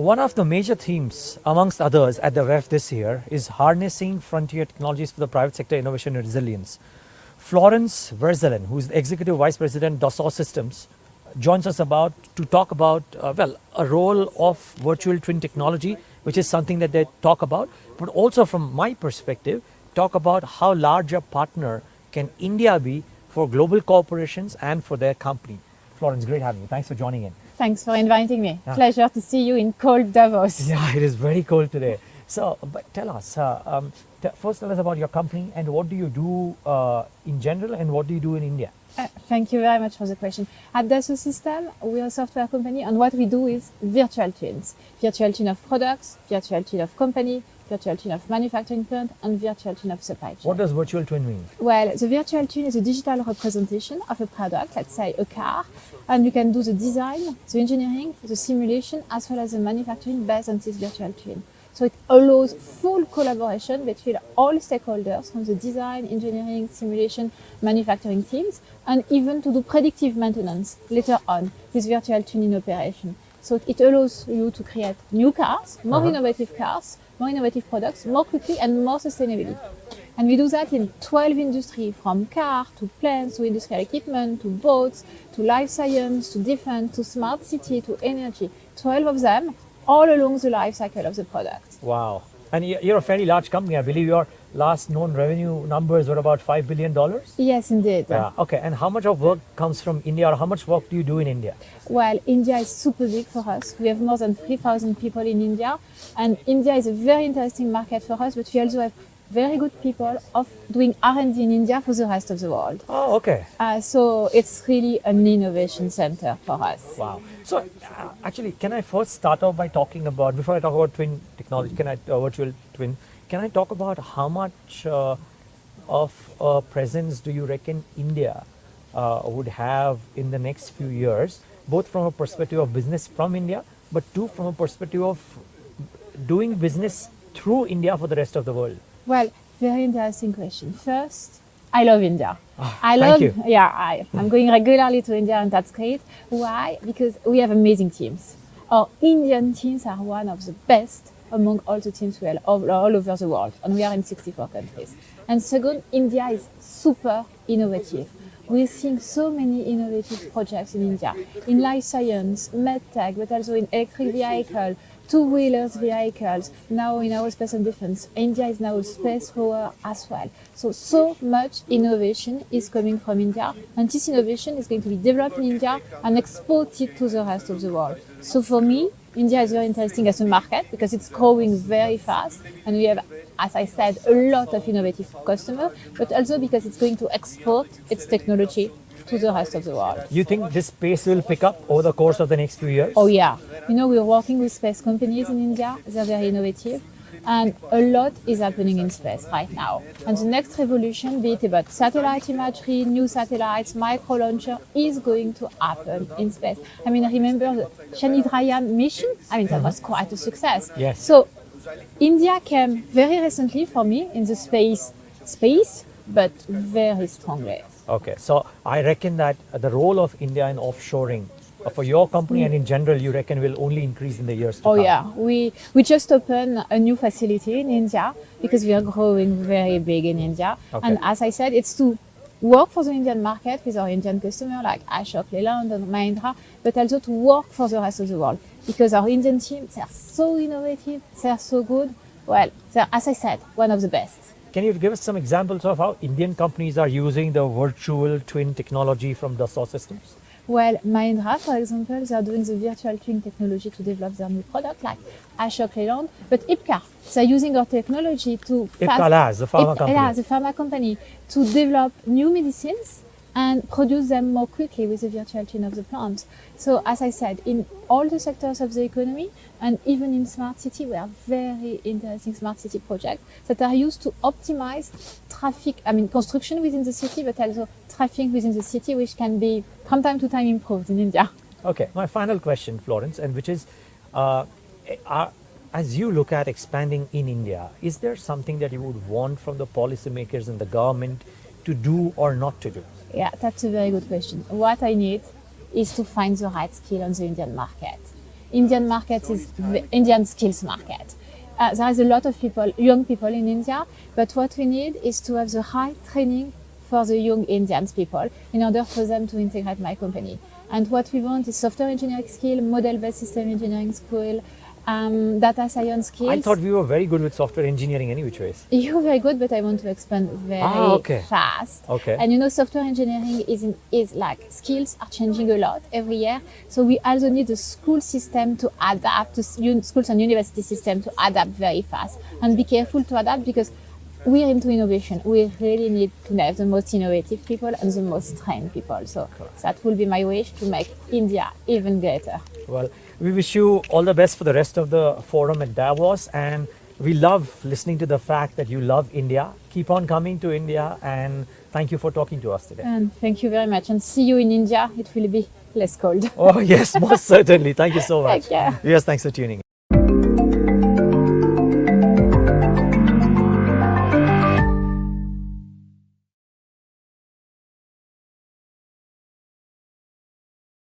one of the major themes, amongst others, at the WEF this year is harnessing frontier technologies for the private sector innovation and resilience. Florence Verzelen, who is the Executive Vice President, Dassault Systems, joins us to talk about, a role of virtual twin technology, which is something that they talk about, but also from my perspective, talk about how large a partner can India be for global corporations and for their company. Florence, great having you. Thanks for joining in. Thanks for inviting me. Yeah. Pleasure to see you in cold Davos. Yeah, it is very cold today. So, but tell us, first tell us about your company and what do you do in general and what do you do in India? Thank you very much for the question. At Dassault Systèmes, we are a software company and what we do is virtual twins. Virtual twin of products, virtual twin of company, virtual twin of manufacturing plant and virtual twin of supply chain. What does virtual twin mean? Well, the virtual twin is a digital representation of a product, let's say a car, and you can do the design, the engineering, the simulation, as well as the manufacturing based on this virtual twin. So it allows full collaboration between all stakeholders from the design, engineering, simulation, manufacturing teams, and even to do predictive maintenance later on with virtual twin in operation. So it allows you to create new cars, more innovative cars, more innovative products, more quickly and more sustainably. And we do that in 12 industries, from car to planes to industrial equipment to boats to life science to defense to smart city to energy. 12 of them all along the life cycle of the product. Wow. And you're a fairly large company. I believe your last known revenue numbers were about $5 billion? Yes, indeed. Yeah. Okay. And how much of work comes from India, or how much work do you do in India? Well, India is super big for us. We have more than 3,000 people in India. And India is a very interesting market for us, but we also have very good people of doing R&D in India for the rest of the world. Oh, okay. So it's really an innovation center for us. Wow. So actually, can I first start off by talking about, before I talk about twin technology, virtual twin, can I talk about how much of presence do you reckon India would have in the next few years, both from a perspective of business from India, but too from a perspective of doing business through India for the rest of the world? Well, very interesting question. First, I love India. Thank you. Yeah, I'm going regularly to India and that's great. Why? Because we have amazing teams. Our Indian teams are one of the best among all the teams we have all over the world, and we are in 64 countries. And second, India is super innovative. We're seeing so many innovative projects in India, in life science, medtech, but also in electric vehicle, two-wheelers vehicles, now in aerospace and defense. India is now a space power as well. So much innovation is coming from India, and this innovation is going to be developed in India and exported to the rest of the world. So for me, India is very interesting as a market because it's growing very fast, and we have, as I said, a lot of innovative customers, but also because it's going to export its technology to the rest of the world. You think this pace will pick up over the course of the next few years? Oh yeah. You know, we're working with space companies in India. They're very innovative. And a lot is happening in space right now. And the next revolution, be it about satellite imagery, new satellites, micro launcher, is going to happen in space. I mean, remember the Chandrayaan mission? I mean, that was quite a success. Yes. So India came very recently for me in the space, but very strongly. Okay, so I reckon that the role of India in offshoring for your company and in general, you reckon will only increase in the years to come? Oh yeah, we just opened a new facility in India because we are growing very big in India. Okay. And as I said, it's to work for the Indian market with our Indian customer like Ashok Leyland and Mahindra, but also to work for the rest of the world because our Indian teams are so innovative, they're so good. Well, they're, as I said, one of the best. Can you give us some examples of how Indian companies are using the virtual twin technology from Dassault Systems? Well, Mahindra, for example, they are doing the virtual twin technology to develop their new product, like Ashok Leyland. But Ipca, they're using our technology to... the pharma company, to develop new medicines and produce them more quickly with the virtual twin of the plant. So, as I said, in all the sectors of the economy and even in smart city, we have very interesting smart city projects that are used to optimize traffic, construction within the city, but also traffic within the city, which can be from time to time improved in India. Okay, my final question, Florence, and which is, as you look at expanding in India, is there something that you would want from the policymakers and the government to do or not to do? Yeah, that's a very good question. What I need is to find the right skill on the Indian market. Indian market is the Indian skills market. There is a lot of people, young people in India, but what we need is to have the right training for the young Indian people in order for them to integrate my company. And what we want is software engineering skill, model-based system engineering skill, data science skills. I thought we were very good with software engineering any which ways. You're very good, but I want to expand very fast. Okay. And you know, software engineering is like skills are changing a lot every year. So we also need the school system to adapt, to schools and university system to adapt very fast. And be careful to adapt because we're into innovation. We really need to have the most innovative people and the most trained people. So that will be my wish to make India even greater. Well, we wish you all the best for the rest of the forum at Davos, and we love listening to the fact that you love India. Keep on coming to India, and thank you for talking to us today. And thank you very much. And see you in India. It will be less cold. Oh yes, most certainly. Thank you so much. Take care. Yes, thanks for tuning in.